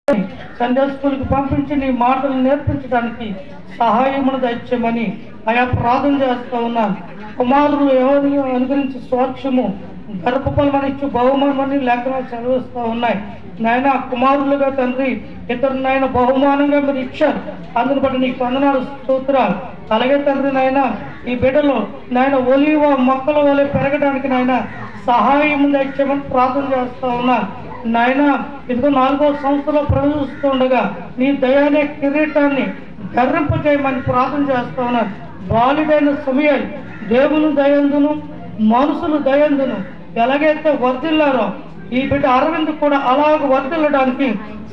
Sunday స్కూల్కి పంపించి నీ మాటలు నేర్పించడానికి సహాయమును దయచేయమని ఆయా ప్రార్థన చేస్తూ ఉన్నాను. కుమారులు ఎవరిని అనుగ్రహించి స్వాక్షము గర్భఫలమనిచ్చు బహుమానమని లేఖనాలు చదివిస్తూ ఉన్నాయి. నాయన కుమారులుగా తండ్రి ఇతరు నాయన బహుమానంగా మీరు ఇచ్చారు. అందుని బట్టి నీకు వందనాలు, స్తోత్రాలు. అలాగే తండ్రి నాయన ఈ బిడ్డలో నాయన ఒలివ మొక్కల వలె పెరగడానికి నాయన సహాయం దయచేయమని ప్రార్థన చేస్తూ ఉన్నాను. నాయన ఇదిగో 4వ సంవత్సరంలో ప్రవేశిస్తుండగా నీ దయానే కిరీటాన్ని గర్వింపజేయమని ప్రార్థన చేస్తూ ఉన్నాను. బాలుడైన సమయాలు దేవుని దయందును మనుషులు దయందును ఎలాగైతే వర్ధిల్లారో ఈ బిడ్డ అరవింద్ కూడా అలాగ వర్ధిల్లడానికి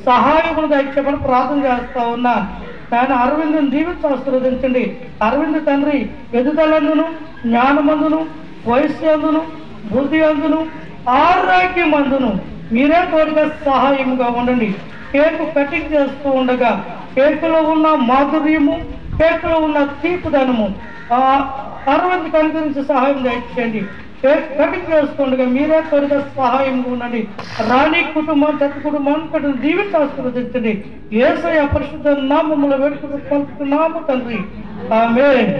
సహాయమును దయచేయమని ప్రార్థన చేస్తూ ఉన్నాను. ఆయన అరవిందును దీవించి ఆశీర్వదించండి. అరవింద్ తండ్రి ఎదుగుదలందును జ్ఞానమందును వయస్సు అందును బుద్ధి అందును ఆరోగ్యమందును మీరే తోడుగా సహాయముగా ఉండండి. కేకు కటింగ్ చేస్తూ ఉండగా కేకులో ఉన్న మాధుర్యము, కేకులో ఉన్న తీపిదనము అరవింద్కి అనుగురించి సహాయం దయచేయండి. కేక్ కటింగ్ చేస్తుండగా మీరే తోడుగా సహాయంగా ఉండండి. రాణి కుటుంబం చెత్త కుటుంబాన్ని దీవించి ఆశీర్వదించండి. యేసయ్య పరిశుద్ధ నామములో వేడుకుంటున్నాము తండ్రి, ఆమేన్.